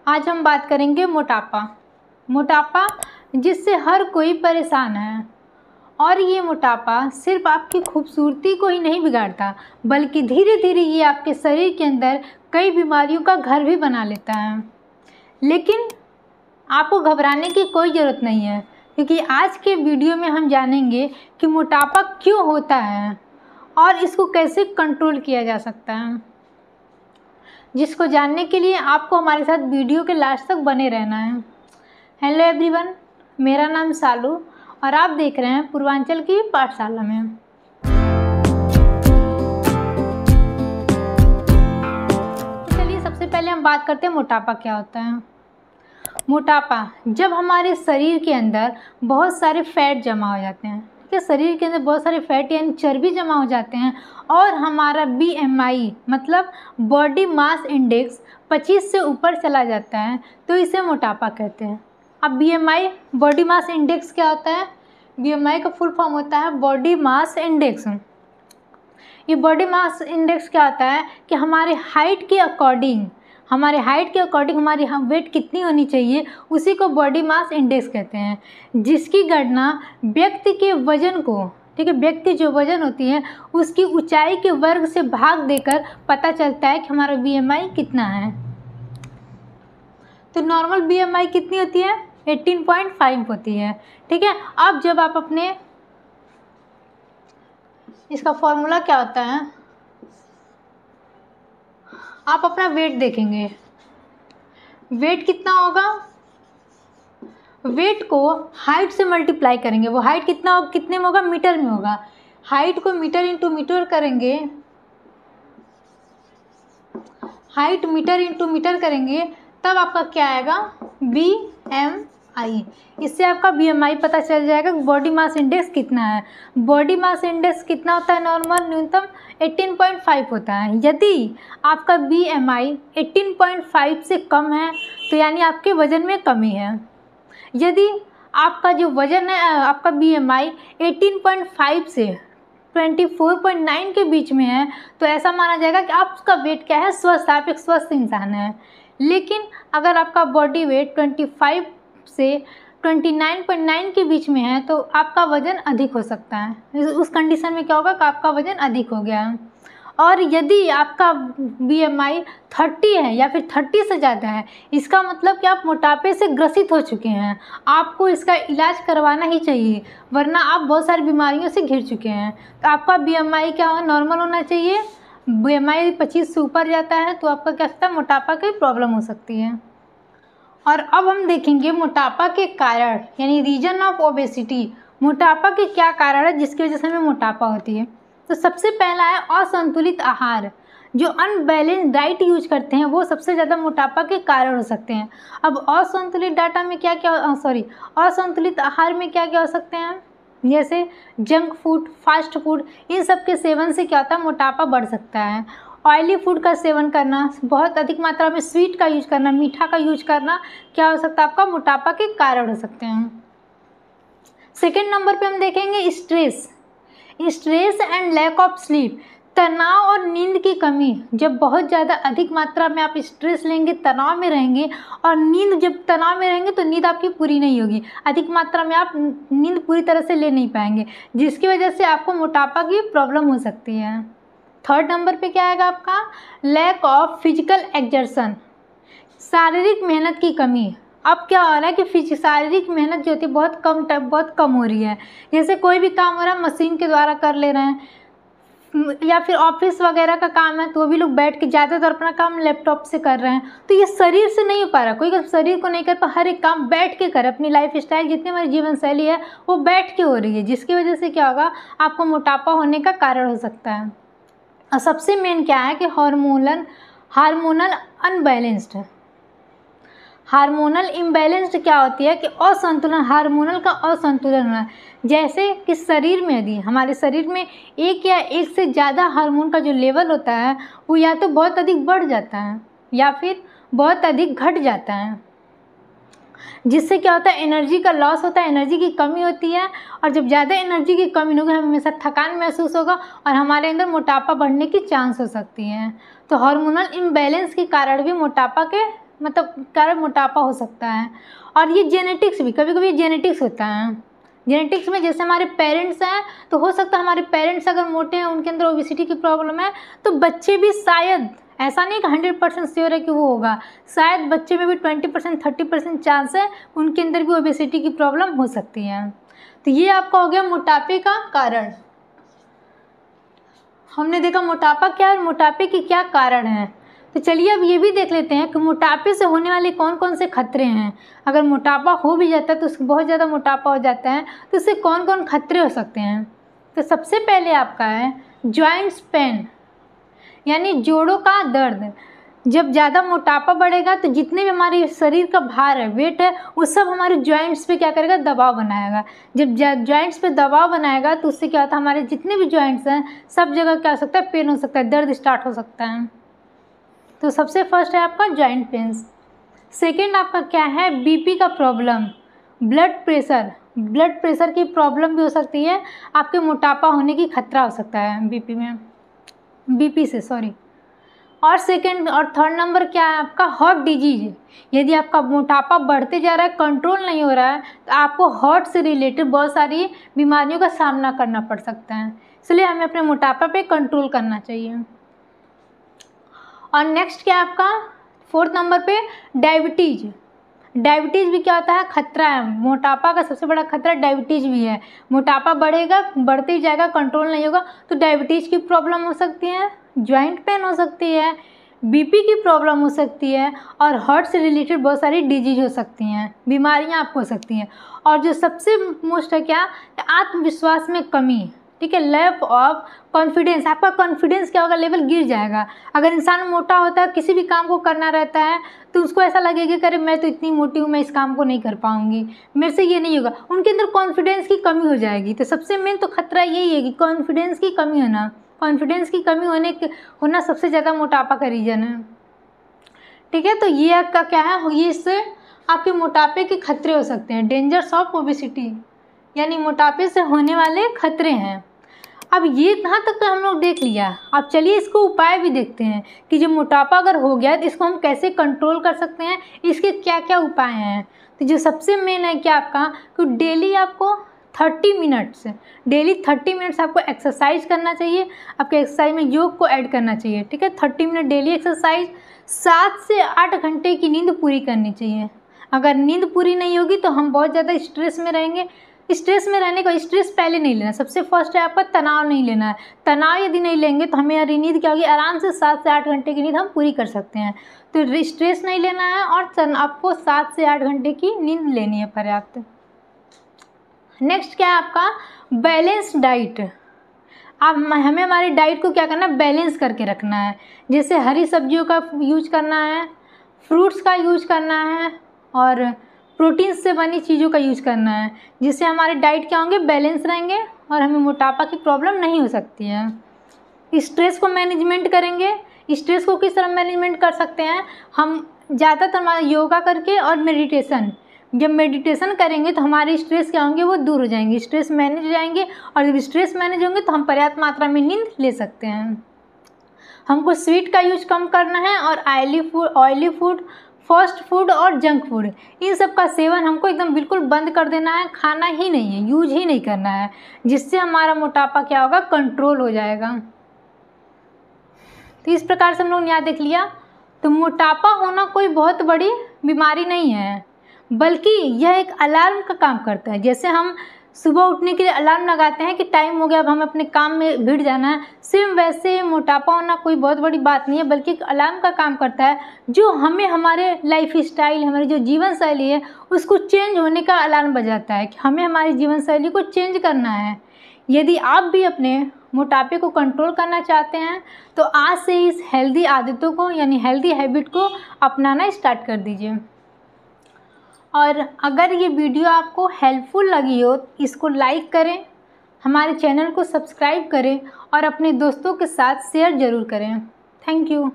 आज हम बात करेंगे मोटापा जिससे हर कोई परेशान है। और ये मोटापा सिर्फ आपकी खूबसूरती को ही नहीं बिगाड़ता, बल्कि धीरे धीरे ये आपके शरीर के अंदर कई बीमारियों का घर भी बना लेता है। लेकिन आपको घबराने की कोई ज़रूरत नहीं है, क्योंकि आज के वीडियो में हम जानेंगे कि मोटापा क्यों होता है और इसको कैसे कंट्रोल किया जा सकता है, जिसको जानने के लिए आपको हमारे साथ वीडियो के लास्ट तक बने रहना है। हेलो एवरीवन, मेरा नाम सालू और आप देख रहे हैं पूर्वांचल की पाठशाला में। चलिए सबसे पहले हम बात करते हैं मोटापा क्या होता है। मोटापा जब हमारे शरीर के अंदर बहुत सारे फैट जमा हो जाते हैं, ठीक है, शरीर के अंदर बहुत सारे फैट यानी चर्बी जमा हो जाते हैं और हमारा BMI मतलब बॉडी मास इंडेक्स 25 से ऊपर चला जाता है, तो इसे मोटापा कहते हैं। अब BMI बॉडी मास इंडेक्स क्या होता है? BMI का फुल फॉर्म होता है बॉडी मास इंडेक्स। ये बॉडी मास इंडेक्स क्या होता है कि हमारे हाइट के अकॉर्डिंग हमारी वेट कितनी होनी चाहिए, उसी को बॉडी मास इंडेक्स कहते हैं, जिसकी गणना व्यक्ति के वजन को, ठीक है, व्यक्ति जो वजन होती है उसकी ऊंचाई के वर्ग से भाग देकर पता चलता है कि हमारा BMI कितना है। तो नॉर्मल BMI कितनी होती है? 18.5 होती है, ठीक है। अब जब आप अपने, इसका फॉर्मूला क्या होता है, आप अपना वेट देखेंगे, वेट कितना होगा, वेट को हाइट से मल्टीप्लाई करेंगे। वो हाइट कितने में होगा? मीटर में होगा। हाइट को मीटर इंटू मीटर करेंगे, हाइट मीटर इंटू मीटर करेंगे, तब आपका क्या आएगा? BMI। इससे आपका BMI पता चल जाएगा बॉडी मास इंडेक्स कितना है। बॉडी मास इंडेक्स कितना होता है? नॉर्मल न्यूनतम 18.5 होता है। यदि आपका BMI 18.5 से कम है तो यानी आपके वज़न में कमी है। यदि आपका जो वज़न है, आपका BMI 18.5 से 24.9 के बीच में है, तो ऐसा माना जाएगा कि आपका वेट क्या है? स्वस्थ, आप एक स्वस्थ इंसान हैं। लेकिन अगर आपका बॉडी वेट 25 से 29.9 के बीच में है तो आपका वज़न अधिक हो सकता है। उस कंडीशन में क्या होगा कि आपका वज़न अधिक हो गया है। और यदि आपका BMI 30 है या फिर 30 से ज़्यादा है, इसका मतलब कि आप मोटापे से ग्रसित हो चुके हैं। आपको इसका इलाज करवाना ही चाहिए, वरना आप बहुत सारी बीमारियों से घिर चुके हैं। तो आपका BMI क्या हो? नॉर्मल होना चाहिए। BMI 25 से ऊपर जाता है तो आपका क्या सकता है? मोटापा की प्रॉब्लम हो सकती है। और अब हम देखेंगे मोटापा के कारण, यानी रीजन ऑफ ओबेसिटी। मोटापा के क्या कारण है जिसकी वजह से हमें मोटापा होती है? तो सबसे पहला है असंतुलित आहार। जो अनबैलेंस डाइट यूज करते हैं वो सबसे ज़्यादा मोटापा के कारण हो सकते हैं। अब असंतुलित असंतुलित आहार में क्या क्या हो सकते हैं? जैसे जंक फूड, फास्ट फूड, इन सब के सेवन से क्या होता है? मोटापा बढ़ सकता है। ऑयली फूड का सेवन करना, बहुत अधिक मात्रा में स्वीट का यूज करना, मीठा का यूज करना, क्या हो सकता है? आपका मोटापा के कारण हो सकते हैं। सेकेंड नंबर पे हम देखेंगे stress and lack of sleep. तनाव और नींद की कमी। जब बहुत ज़्यादा अधिक मात्रा में आप स्ट्रेस लेंगे, तनाव में रहेंगे, और जब तनाव में रहेंगे तो नींद आपकी पूरी नहीं होगी। अधिक मात्रा में आप नींद पूरी तरह से ले नहीं पाएंगे, जिसकी वजह से आपको मोटापा की प्रॉब्लम हो सकती है। थर्ड नंबर पे क्या आएगा आपका? लैक ऑफ फिजिकल एक्सर्शन, शारीरिक मेहनत की कमी। अब क्या हो रहा है कि शारीरिक मेहनत जो होती है बहुत कम हो रही है। जैसे कोई भी काम हो रहा है मशीन के द्वारा कर ले रहे हैं, या फिर ऑफिस वगैरह का काम है तो वो भी लोग बैठ के ज़्यादातर अपना काम लैपटॉप से कर रहे हैं। तो ये शरीर से नहीं हो पा रहा, कोई शरीर को नहीं कर पा, हर एक काम बैठ के करे। अपनी लाइफ स्टाइल जितनी हमारी जीवन शैली है वो बैठ के हो रही है, जिसकी वजह से क्या होगा? आपको मोटापा होने का कारण हो सकता है। और सबसे मेन क्या है कि हार्मोनल अनबैलेंस्ड। हार्मोनल इम्बैलेंस्ड क्या होती है कि असंतुलन, हार्मोनल का असंतुलन होना। जैसे कि शरीर में यदि हमारे शरीर में एक या एक से ज़्यादा हार्मोन का जो लेवल होता है वो या तो बहुत अधिक बढ़ जाता है या फिर बहुत अधिक घट जाता है, जिससे क्या होता है? एनर्जी का लॉस होता है, एनर्जी की कमी होती है। और जब ज़्यादा एनर्जी की कमी होगी, हमें हमेशा थकान महसूस होगा और हमारे अंदर मोटापा बढ़ने की चांस हो सकती है। तो हार्मोनल इम्बैलेंस के कारण भी मोटापा के मतलब कारण मोटापा हो सकता है। और ये जेनेटिक्स भी, कभी कभी जेनेटिक्स होता है। जेनेटिक्स में जैसे हमारे पेरेंट्स हैं तो हो सकता है हमारे पेरेंट्स अगर मोटे हैं, उनके अंदर ओबेसिटी की प्रॉब्लम है, तो बच्चे भी शायद, ऐसा नहीं कि 100% श्योर है कि वो होगा, शायद बच्चे में भी 20% 30% चांस है उनके अंदर भी ओबेसिटी की प्रॉब्लम हो सकती है। तो ये आपका हो गया मोटापे का कारण। हमने देखा मोटापा क्या है, मोटापे के क्या कारण हैं। तो चलिए अब ये भी देख लेते हैं कि मोटापे से होने वाले कौन कौन से खतरे हैं। अगर मोटापा हो भी जाता है तो उसको बहुत ज़्यादा मोटापा हो जाता है तो उससे कौन कौन खतरे हो सकते हैं। तो सबसे पहले आपका है जॉइंट्स पेन, यानी जोड़ों का दर्द। जब ज़्यादा मोटापा बढ़ेगा तो जितने भी हमारे शरीर का भार है, वेट है, वो सब हमारे जॉइंट्स पे क्या करेगा, दबाव बनाएगा। जब जॉइंट्स पे दबाव बनाएगा तो उससे क्या होता है, हमारे जितने भी जॉइंट्स हैं सब जगह क्या हो सकता है, पेन हो सकता है, दर्द स्टार्ट हो सकता है। तो सबसे फर्स्ट है आपका जॉइंट पेन्स। सेकेंड आपका क्या है, बीपी का प्रॉब्लम, ब्लड प्रेशर की प्रॉब्लम भी हो सकती है, आपके मोटापा होने की खतरा हो सकता है बीपी से, सॉरी। और सेकेंड और थर्ड नंबर क्या है आपका, हार्ट डिजीज। यदि आपका मोटापा बढ़ते जा रहा है, कंट्रोल नहीं हो रहा है, तो आपको हार्ट से रिलेटेड बहुत सारी बीमारियों का सामना करना पड़ सकता है। इसलिए हमें अपने मोटापा पे कंट्रोल करना चाहिए। और नेक्स्ट क्या है आपका, फोर्थ नंबर पे डायबिटीज़ भी क्या होता है, खतरा है। मोटापा का सबसे बड़ा खतरा डायबिटीज़ भी है। मोटापा बढ़ेगा, बढ़ते ही जाएगा, कंट्रोल नहीं होगा तो डायबिटीज़ की प्रॉब्लम हो सकती है, जॉइंट पेन हो सकती है, बीपी की प्रॉब्लम हो सकती है, और हार्ट से रिलेटेड बहुत सारी डिजीज हो सकती हैं, बीमारियां आपको हो सकती हैं। और जो सबसे मोस्ट है क्या, आत्मविश्वास में कमी, ठीक है, लैक ऑफ कॉन्फिडेंस। आपका कॉन्फिडेंस क्या होगा, लेवल गिर जाएगा। अगर इंसान मोटा होता है, किसी भी काम को करना रहता है तो उसको ऐसा लगेगा कि अरे मैं तो इतनी मोटी हूँ, मैं इस काम को नहीं कर पाऊंगी, मेरे से ये नहीं होगा। उनके अंदर कॉन्फिडेंस की कमी हो जाएगी। तो सबसे मेन तो खतरा यही है कि कॉन्फिडेंस की कमी होना। कॉन्फिडेंस की कमी होना सबसे ज़्यादा मोटापा का रीज़न है, ठीक है। तो ये आपका क्या है, ये इससे आपके मोटापे के खतरे हो सकते हैं, डेंजर्स ऑफ ओबेसिटी, यानी मोटापे से होने वाले खतरे हैं। अब ये यहाँ तक तो हम लोग देख लिया। अब चलिए इसको उपाय भी देखते हैं कि जो मोटापा अगर हो गया तो इसको हम कैसे कंट्रोल कर सकते हैं, इसके क्या क्या उपाय हैं। तो जो सबसे मेन है क्या आपका, कि डेली आपको 30 मिनट्स आपको एक्सरसाइज करना चाहिए। आपके एक्सरसाइज में योग को ऐड करना चाहिए, ठीक है। 30 मिनट डेली एक्सरसाइज, 7 से 8 घंटे की नींद पूरी करनी चाहिए। अगर नींद पूरी नहीं होगी तो हम बहुत ज़्यादा स्ट्रेस में रहेंगे। स्ट्रेस में रहने का, स्ट्रेस पहले नहीं लेना। सबसे फर्स्ट है आपका तनाव नहीं लेना है। तनाव यदि नहीं लेंगे तो हमें यार नींद क्या होगी, आराम से 7 से 8 घंटे की नींद हम पूरी कर सकते हैं। तो स्ट्रेस नहीं लेना है और आपको 7 से 8 घंटे की नींद लेनी है पर्याप्त। नेक्स्ट क्या है आपका, बैलेंस डाइट। हमें हमारी डाइट को क्या करना है, बैलेंस करके रखना है। जैसे हरी सब्जियों का यूज करना है, फ्रूट्स का यूज करना है, और प्रोटीन से बनी चीज़ों का यूज करना है, जिससे हमारे डाइट क्या होंगे, बैलेंस रहेंगे और हमें मोटापा की प्रॉब्लम नहीं हो सकती है। स्ट्रेस को मैनेजमेंट करेंगे। स्ट्रेस को किस तरह मैनेजमेंट कर सकते हैं, हम ज़्यादातर योगा करके और मेडिटेशन। जब मेडिटेशन करेंगे तो हमारे स्ट्रेस क्या होंगे, वो दूर हो जाएंगे, स्ट्रेस मैनेज हो जाएंगे। और जब स्ट्रेस मैनेज होंगे तो हम पर्याप्त मात्रा में नींद ले सकते हैं। हमको स्वीट का यूज कम करना है और ऑयली फूड, फास्ट फूड और जंक फूड, इन सब का सेवन हमको एकदम बिल्कुल बंद कर देना है। खाना ही नहीं है, यूज ही नहीं करना है, जिससे हमारा मोटापा क्या होगा, कंट्रोल हो जाएगा। तो इस प्रकार से हम लोग ने यहाँ देख लिया। तो मोटापा होना कोई बहुत बड़ी बीमारी नहीं है, बल्कि यह एक अलार्म का काम करता है। जैसे हम सुबह उठने के लिए अलार्म लगाते हैं कि टाइम हो गया, अब हमें अपने काम में भिड़ जाना है, सेम वैसे मोटापा होना कोई बहुत बड़ी बात नहीं है, बल्कि एक अलार्म का काम करता है, जो हमें हमारे लाइफ स्टाइल, हमारी जो जीवन शैली है उसको चेंज होने का अलार्म बजाता है कि हमें हमारी जीवन शैली को चेंज करना है। यदि आप भी अपने मोटापे को कंट्रोल करना चाहते हैं तो आज से इस हेल्दी आदतों को, यानी हेल्दी हैबिट को अपनाना स्टार्ट कर दीजिए। और अगर ये वीडियो आपको हेल्पफुल लगी हो, इसको लाइक करें, हमारे चैनल को सब्सक्राइब करें और अपने दोस्तों के साथ शेयर ज़रूर करें। Thank you.